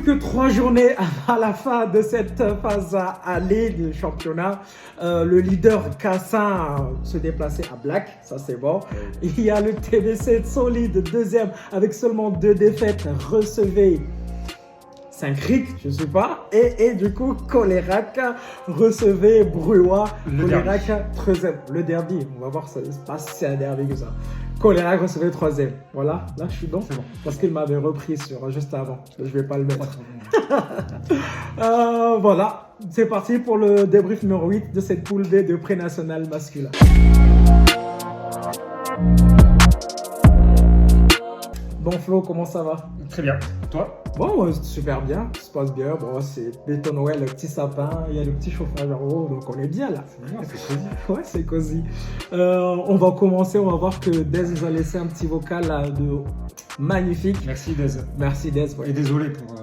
que 3 journées à la fin de cette phase aller du championnat. Le leader Cassin se déplaçait à Black, ça c'est bon. Il y a le TBC solide, deuxième, avec seulement 2 défaites, recevait Saint-Cric, je ne sais pas. Et du coup, Colérac recevait Bruois. Colérac, 3e. Le derby, on va voir ça, pas si c'est un derby que ça. Colérac recevait 3e. Voilà, là je suis bon. C'est bon. Parce qu'il m'avait repris juste avant. Je ne vais pas le mettre. Voilà, c'est parti pour le débrief numéro 8 de cette poule B de pré-national masculin. Bon Flo, comment ça va? Très bien. Toi? Bon, super bien, ça se passe bien. Bon, c'est béton Noël, le petit sapin, il y a le petit chauffage en haut, donc on est bien là. C'est bien, c'est cosy. Ouais, c'est cosy. On va commencer, on va voir que Dez nous a laissé un petit vocal là, magnifique. Merci Dez. Merci Dez. Ouais. Et désolé pour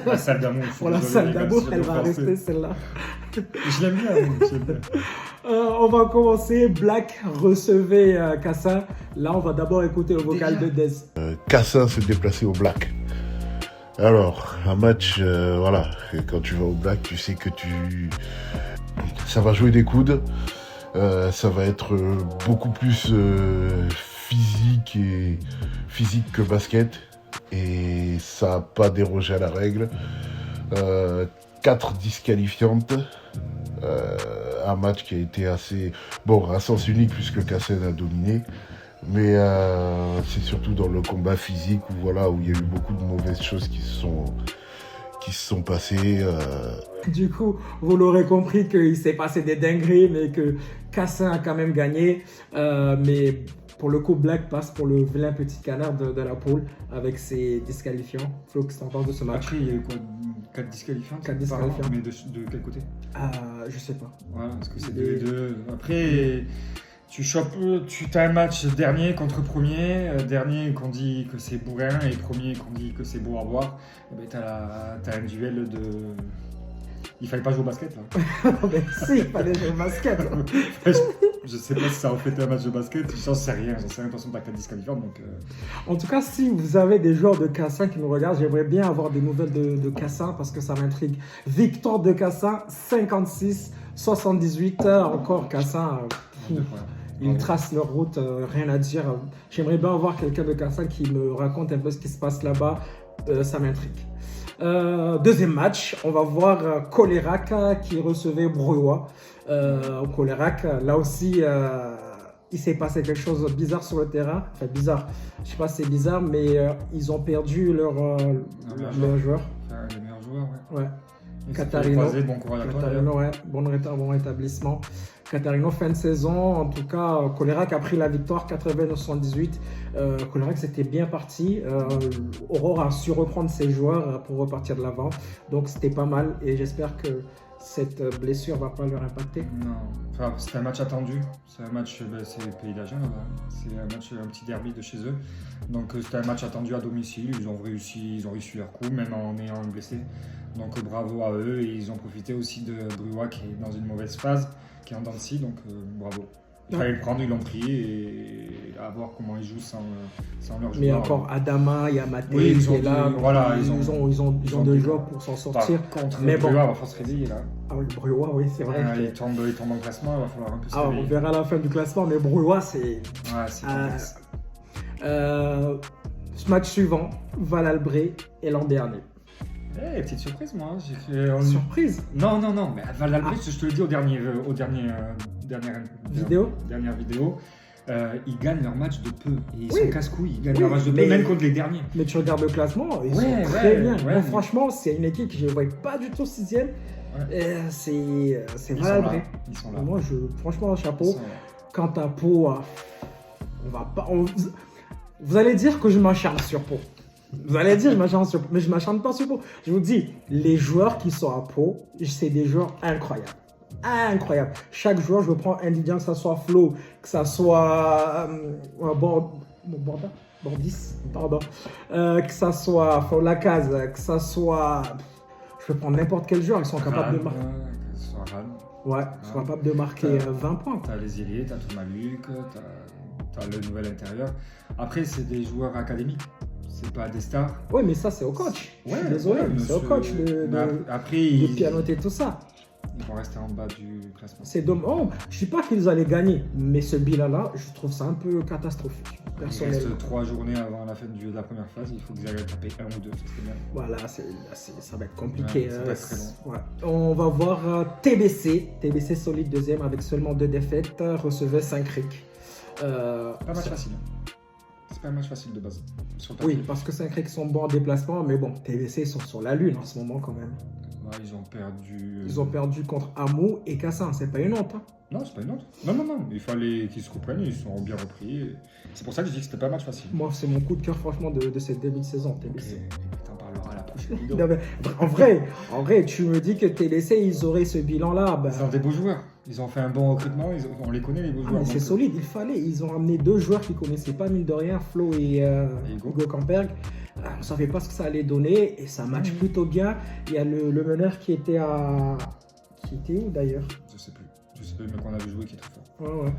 la salle d'amour. Pour la salle d'amour, elle va rester celle-là. Je l'aime bien. On va commencer. Black recevait Cassin. Là, on va d'abord écouter le vocal de Dez. Cassin se déplaçait au Black. Alors, un match, voilà, quand tu vas au Black, tu sais que ça va jouer des coudes. Ça va être beaucoup plus physique que basket. Et ça n'a pas dérogé à la règle. 4 disqualifiantes. Un match qui a été assez... Bon, à sens unique puisque Cassin a dominé. Mais c'est surtout dans le combat physique où il y a eu beaucoup de mauvaises choses qui se sont passées. Du coup, vous l'aurez compris qu'il s'est passé des dingueries, mais que Cassin a quand même gagné. Mais pour le coup, Black passe pour le vilain petit canard de la poule avec ses disqualifiants. Flo, qu'est-ce que tu en penses de ce match? Après, il y a eu quoi? 4 disqualifiants? 4 disqualifiants. Mais de quel côté? Je sais pas. Voilà, parce que c'est 2-2. Après, tu as un match dernier contre premier, dernier qu'on dit que c'est bourrin et premier qu'on dit que c'est beau à voir. Et ben, t'as un duel de... Il fallait pas jouer au basket là. Mais si, il fallait jouer au basket. Je sais pas si ça reflétait un match de basket, j'en sais rien. De toute façon, t'as 4 disqualifiants donc. En tout cas, si vous avez des joueurs de Cassin qui nous regardent, j'aimerais bien avoir des nouvelles de Cassin parce que ça m'intrigue. Victoire de Cassin, 56-78. Encore Cassin. Ils tracent leur route, rien à dire. J'aimerais bien avoir quelqu'un de Cassin qui me raconte un peu ce qui se passe là-bas. Ça m'intrigue. Deuxième match, on va voir Colérac qui recevait Bruois. Colérac, là aussi, il s'est passé quelque chose de bizarre sur le terrain. Enfin, bizarre, je sais pas si c'est bizarre, mais ils ont perdu leur joueur. Les meilleurs joueurs, ouais. Catarino, bon courage à toi. Catarino, ouais, bon rétablissement. Catarino, fin de saison. En tout cas, Colérac a pris la victoire 89-78. Colérac, c'était bien parti. Aurore a su reprendre ses joueurs pour repartir de l'avant. Donc, c'était pas mal. Et j'espère que cette blessure va pas leur impacter. Non, enfin, c'était un match attendu. C'est un match, c'est le pays d'Agen là-bas. C'est un petit derby de chez eux. Donc, c'était un match attendu à domicile. Ils ont réussi leur coup, même en ayant un blessé. Donc, bravo à eux. Et ils ont profité aussi de Bruois qui est dans une mauvaise phase, qui est en dents de scie, donc bravo. Il fallait le prendre, ils l'ont pris et à voir comment ils jouent sans leur joueur. Mais encore Adama, il y a Maté qui est là. Voilà, ils ont des joueurs pour s'en sortir. Contre mais bon, il va falloir se réveiller là. Ah oui, Bruois, oui, c'est vrai. Il tombe en classement, il va falloir un peu se réveiller. On verra la fin du classement, mais Bruois, c'est. Ouais, c'est match suivant, Val-Albré et l'an dernier. Petite surprise, moi. J'ai fait surprise. Non, mais Val-Albré, je te le dis dernière vidéo. Ils gagnent leur match de peu. Et ils sont casse-couilles. Ils gagnent leur match de peu, même contre les derniers. Mais tu regardes le classement, ils sont très bien. Moi, franchement, c'est une équipe que je ne voyais pas du tout 6ème. Ouais. C'est Val-Albré. Ils sont là. Moi, franchement, chapeau. Quant à Pau, vous allez dire que je m'acharne sur Pau. Vous allez dire, mais je m'acharne pas sur Pau. Je vous dis, les joueurs qui sont à Pau, c'est des joueurs incroyables. Incroyable. Chaque joueur, je prends individuellement, que ça soit Flo, que ça soit Bordis, pardon, que ça soit Lacaz, que ça soit... Je peux prendre n'importe quel joueur, ils sont capables de marquer. Ouais, ils sont capables de marquer 20 points. T'as les ailiers, t'as Thomas Luc, t'as le nouvel intérieur. Après, c'est des joueurs académiques. c'est pas des stars. Oui, mais ça, c'est au coach. Je suis Ouais, désolé, ouais, c'est au coach après, de ils pianoter tout ça. vont rester en bas du classement. C'est dommage. Oh, je ne dis pas qu'ils allaient gagner, mais ce bilan-là, je trouve ça un peu catastrophique, Il personnellement. reste 3 journées avant la fin de la première phase. Il faut qu'ils aillent taper 1 ou 2. Ça serait bien. Voilà, ça va être compliqué. Ouais, ça va être très long. Ouais. On va voir TBC. TBC solide deuxième avec seulement 2 défaites, recevait Saint-Cric. Pas un match facile. C'est pas un match facile de base. Sur le Oui, papier. parce que Saint-Cric sont bons en déplacement, mais bon, TBC sont sur la lune en ce moment quand même. Ouais, ils ont perdu. Ils ont perdu contre Hamou et Cassin, c'est pas une honte. Hein. Non, c'est pas une honte. Non. Il fallait qu'ils se reprennent. Ils sont bien repris. C'est pour ça que je dis que c'était pas un match facile. Moi, c'est mon coup de cœur franchement de cette début de saison, TBC. Et t'en parleras à la prochaine vidéo. Non, mais en vrai, tu me dis que TBC, ils auraient ce bilan-là. Ben, Ils ont des beaux joueurs. Ils ont fait un bon recrutement. On les connaît, les beaux joueurs. mais c'est Donc, solide, il fallait. Ils ont amené 2 joueurs qui connaissaient pas, mine de rien, Flo et Hugo. Hugo Kamperg. On ne savait pas ce que ça allait donner et ça match plutôt bien. Il y a le meneur qui était à. Qui était où d'ailleurs? Je sais plus, mais qu'on avait joué qui est très fort. Ouais.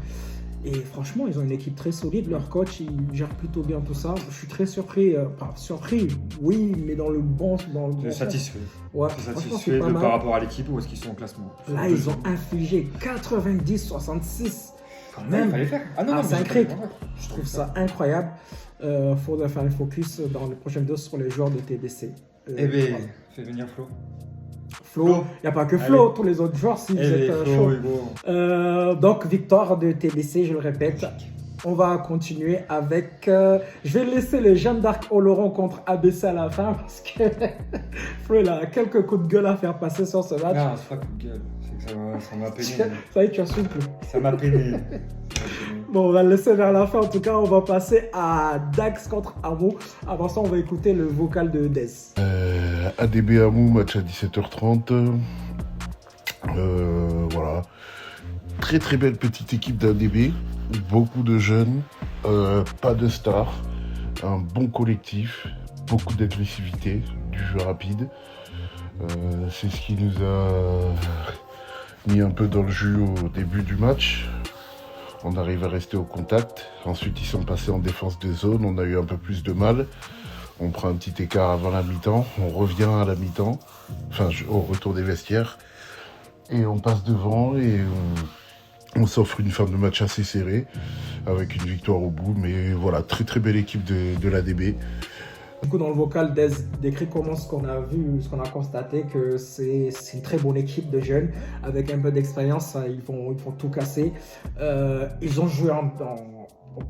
Et franchement, ils ont une équipe très solide. Leur coach, il gère plutôt bien tout ça. Je suis très surpris. Enfin, surpris, oui, mais dans le bon. Dans le bon Je suis sens. satisfait. Ouais, Je suis franchement, satisfait c'est pas mal. par rapport à l'équipe où est-ce qu'ils sont au classement. Là, ils ont infligé 90-66. Quand Il même. fallait faire. Ah non, Ah, non, c'est mais un cric. vrai. Je trouve ça incroyable. Faudrait faire un focus dans les prochaines vidéos sur les joueurs de TBC. Eh bien, voilà. fais venir Flo. Flo, il n'y a pas que Flo, Allez. tous les autres joueurs, si vous Eh êtes bien, Flo, chaud. Hugo. Donc, victoire de TBC, je le répète. On va continuer avec. Je vais laisser le Jeanne d'Arc Oloron contre ABC à la fin parce que Flo il a quelques coups de gueule à faire passer sur ce match. Non, c'est pas coup de gueule. C'est que ça m'a peiné. Ça y est, tu as souple. Ça m'a peiné. Bon, on va le laisser vers la fin. En tout cas, on va passer à Dax contre Hamou. Avant ça, on va écouter le vocal de Dez. ADB Hamou, match à 17h30. Voilà. Très très belle petite équipe d'ADB. Beaucoup de jeunes, pas de stars. Un bon collectif, beaucoup d'agressivité, du jeu rapide. C'est ce qui nous a mis un peu dans le jus au début du match. On arrive à rester au contact. Ensuite, ils sont passés en défense de zone. On a eu un peu plus de mal. On prend un petit écart avant la mi-temps. On revient à la mi-temps. Enfin, au retour des vestiaires. Et on passe devant et on s'offre une fin de match assez serrée. Avec une victoire au bout. Mais voilà, très très belle équipe de l'ADB. Du coup, dans le vocal, Dez décrit comment ce qu'on a vu, ce qu'on a constaté, que c'est une très bonne équipe de jeunes. Avec un peu d'expérience, ils vont tout casser. Ils ont joué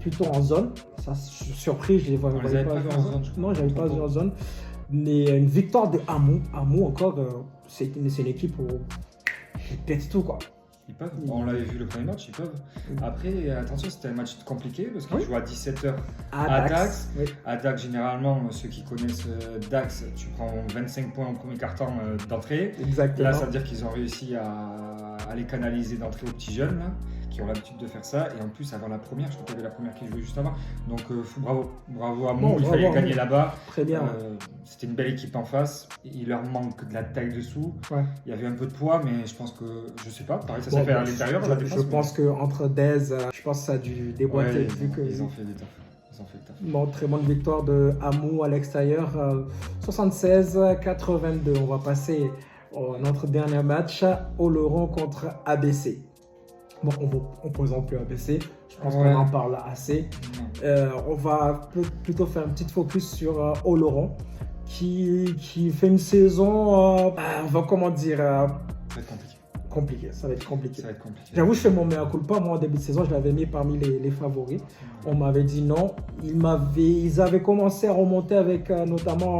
plutôt en zone. Ça, je suis surpris, je les voyais les avait pas pas jouer vus en zone, je crois. Non, j'avais pas joué en zone. Mais une victoire de Hamou. Hamou, encore, c'est une équipe où ils pètent tout, quoi. Ils peuvent. On l'avait vu le premier match, ils peuvent. Après, attention, c'était un match compliqué parce qu'ils Oui. jouent à 17h À à Dax. Dax. Oui. À Dax, généralement, ceux qui connaissent Dax, tu prends 25 points au premier quart-temps d'entrée. Exactement. Là, ça veut dire qu'ils ont réussi à les canaliser d'entrée aux petits jeunes, là, qui ont l'habitude de faire ça. Et en plus, avant la première, je crois qu'il y avait la première qui jouait juste avant. Donc, bravo à Bon, Mou, il bravo fallait à gagner Mou. là-bas. Très bien. C'était une belle équipe en face. Il leur manque de la taille dessous. Ouais. Il y avait un peu de poids, mais je pense que, je sais pas, pareil, ça Bon, s'est fait à l'intérieur de la défense. Je pense qu'entre Dez, je pense que ça a dû déboîter. Ouais, vu que ils ont fait des tafs. Ils ont fait le taf. Bon, très bonne victoire de Hamou à l'extérieur. 76-82. On va passer à notre dernier match. Oloron contre ABC. Bon, on ne présente plus ABC. Je pense Ouais. qu'on en parle assez. On va plutôt faire un petit focus sur Oloron qui fait une saison, on va comment dire, Ça va être compliqué. compliquée. Ça va être compliqué. Ça va être compliqué. J'avoue, je fais mon mea culpa. Moi, en début de saison, je l'avais mis parmi les favoris. On m'avait dit non. Ils avaient commencé à remonter avec notamment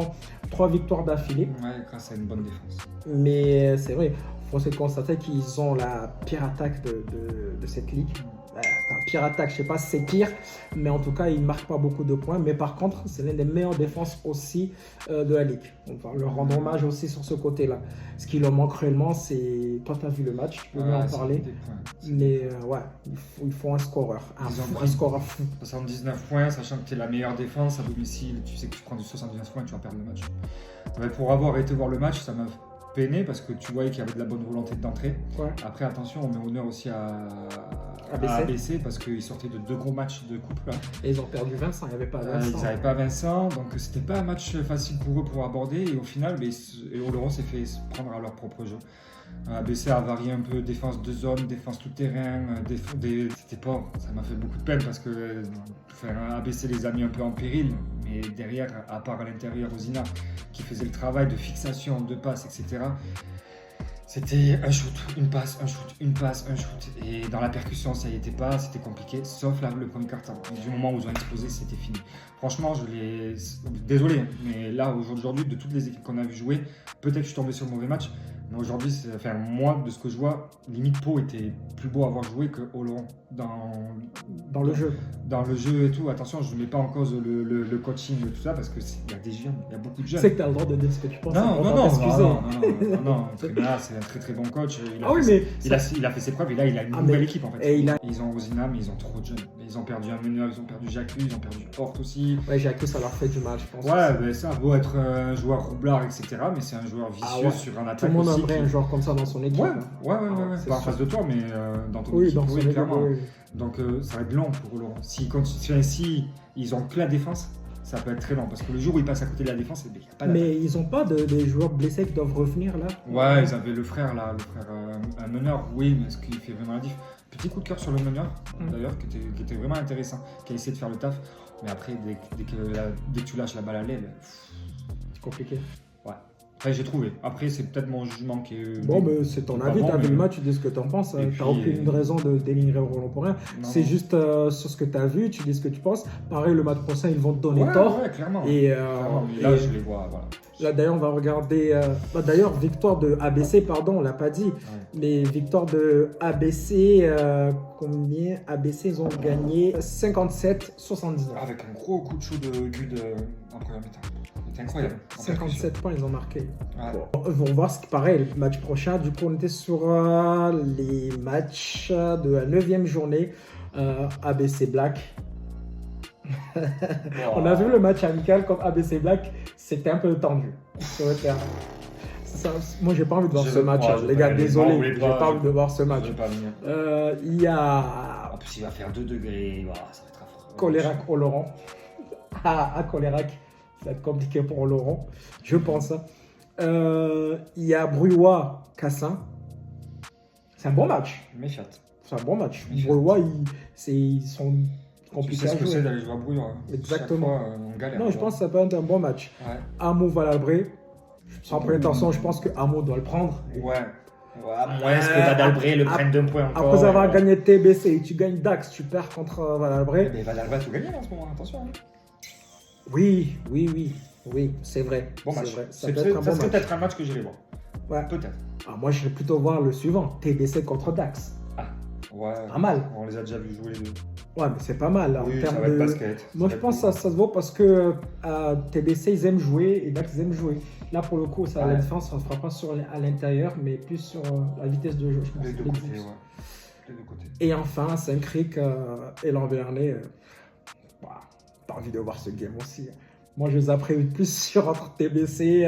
3 victoires d'affilée. Ouais, grâce à une bonne défense. Mais c'est vrai, il faut se constater qu'ils ont la pire attaque de cette ligue. Enfin, pire attaque, je ne sais pas si c'est pire, mais en tout cas, ils ne marquent pas beaucoup de points. Mais par contre, c'est l'une des meilleures défenses aussi de la ligue. On va leur rendre hommage aussi sur ce côté-là. Ce qui leur manque réellement, c'est... Toi, tu as vu le match, tu peux mieux en c'est parler. des points. Mais ouais, il faut un scoreur. Ils ont Un pris- scoreur fou. 79 points, sachant que tu es la meilleure défense à domicile. Tu sais que tu prends du 79 points et tu vas perdre le match. Mais pour avoir été voir le match, ça m'a peiné parce que tu voyais qu'il y avait de la bonne volonté d'entrée. Ouais. Après, attention, on met honneur aussi ABC. à ABC parce qu'ils sortaient de 2 gros matchs de coupe là. Et ils ont perdu Vincent, il n'y avait pas Vincent. Ils n'avaient pas Vincent, donc c'était pas un match facile pour eux pour aborder. Et au final, Oloron s'est fait prendre à leur propre jeu. ABC a varié un peu défense de zone, défense tout terrain. C'était pas, ça m'a fait beaucoup de peine parce que ABC les a mis un peu en péril. Mais derrière, à part à l'intérieur, Osina qui faisait le travail de fixation, de passe, etc. C'était un shoot, une passe, un shoot, une passe, un shoot. Et dans la percussion, ça n'y était pas, c'était compliqué, sauf là, le premier quart-temps. Du moment où ils ont explosé, c'était fini. Franchement, désolé, mais là, aujourd'hui, de toutes les équipes qu'on a vu jouer, peut-être que je suis tombé sur le mauvais match. Mais aujourd'hui, moi, de ce que je vois, limite Pau était plus beau à avoir joué que Oloron Dans le jeu. Dans le jeu et tout. Attention, je ne mets pas en cause le coaching et tout ça parce qu'il y a des jeunes, il y a beaucoup de jeunes. C'est que tu as le droit de dire ce que tu penses. Non. Là, c'est un très très bon coach. Il a fait ses preuves et là, il a une nouvelle équipe en fait. Ils ont Osina, mais ils ont trop de jeunes. Ils ont perdu un meneur, ils ont perdu Jacques, ils ont perdu Hort aussi. Ouais, Jacques, ça leur fait du mal, je pense. Ouais, mais ça a beau être un joueur roublard, etc. Mais c'est un joueur vicieux sur un attaque. Tout le monde aimerait un joueur comme ça dans son équipe. Ouais. Pas en face de toi, mais dans ton équipe, dans son équipe, clairement. oui. Donc ça va être long pour Oloron. Si ils ont que la défense, ça peut être très long. Parce que le jour où ils passent à côté de la défense, il n'y a pas d'attaque. Mais ils n'ont pas des joueurs blessés qui doivent revenir là? Ouais, ils avaient le frère un meneur, oui, mais est-ce qu'il fait vraiment la diff? Petit coup de cœur sur le meneur, d'ailleurs, qui était vraiment intéressant, qui a essayé de faire le taf. Mais après, dès que tu lâches la balle à l'aile, c'est compliqué. Ouais. Enfin, j'ai trouvé. Après, c'est peut-être mon jugement qui est. Bon, mais c'est ton avis, tu as vu le match, tu dis ce que tu en penses. Tu n'as aucune raison de dénigrer Oloron pour rien. C'est juste sur ce que tu as vu, tu dis ce que tu penses. Pareil, le match prochain, ils vont te donner tort. Ouais, clairement. Clairement. Là, je les vois. Voilà. Là, d'ailleurs, on va regarder. D'ailleurs, victoire de ABC, pardon, on l'a pas dit. Ouais. Mais victoire de ABC, combien? ABC, ils ont gagné 57-79. Avec un gros coup de chaud de Gude en première mi-temps. C'est incroyable. 57 points, ils ont marqué. Ouais. Bon, on va voir ce qui paraît, le match prochain. Du coup, on était sur les matchs de la 9e journée. ABC Black. On a vu le match amical comme ABC Black, c'était un peu tendu sur le terrain. Moi, j'ai pas envie de voir ce match. Les gars, désolé, j'ai pas envie de voir ce match. Il y a. En plus, il va faire 2 degrés. Wow, ça va être affreux. Colérac-Oloron. À Colérac, ça va être compliqué pour Oloron, je pense. Il y a Bruyois-Cassin. C'est un bon match. Méfiat. C'est un bon match. Bruyois, ils sont compliqués. Tu sais ce que c'est d'aller jouer à Bruyois. Exactement. Chaque fois, on galère. Non, je pense que ça peut être un bon match. Ouais. Amo-Valalbré. Sans prétention, je pense que Amo doit le prendre. Ouais. Est-ce que Valalbré le prenne d'un point encore? Après avoir gagné TBC, tu gagnes Dax, tu perds contre Valalbré. Mais Valalbré a tout gagné en ce moment, attention. Oui, c'est vrai. Bon match. Ça serait peut-être un match que j'irai voir. Ouais. Peut-être. Moi, je vais plutôt voir le suivant, TBC contre Dax. Ouais. Pas mal. On les a déjà vus jouer les deux. Ouais, mais c'est pas mal. Oui, en termes ça va être basket. Moi, je pense que ça se voit parce que TBC, ils aiment jouer et Dax, ils aiment jouer. Là, pour le coup, la différence, ça ne se fera pas à l'intérieur, mais plus sur la vitesse de jeu, je pense. Les deux côtés, ouais. Les deux côtés. Et enfin, Saint-Cric et Lanvernay. T'as envie de voir ce game aussi. Moi, je les ai prévus plus sur entre TBC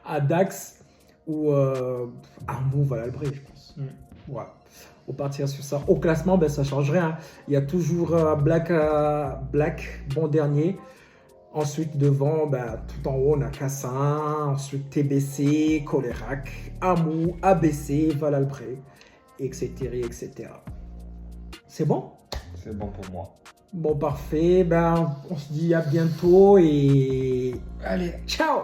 à Dax ou Amo-Valalbré, je pense. Ouais. On partira sur ça. Au classement, ça ne change rien. Il y a toujours Black, bon dernier. Ensuite, devant, tout en haut, on a Cassin. Ensuite, TBC, Colérac, Amo, ABC, Valalbré, etc. C'est bon? C'est bon pour moi. Bon, parfait. On se dit à bientôt et... Allez, ciao!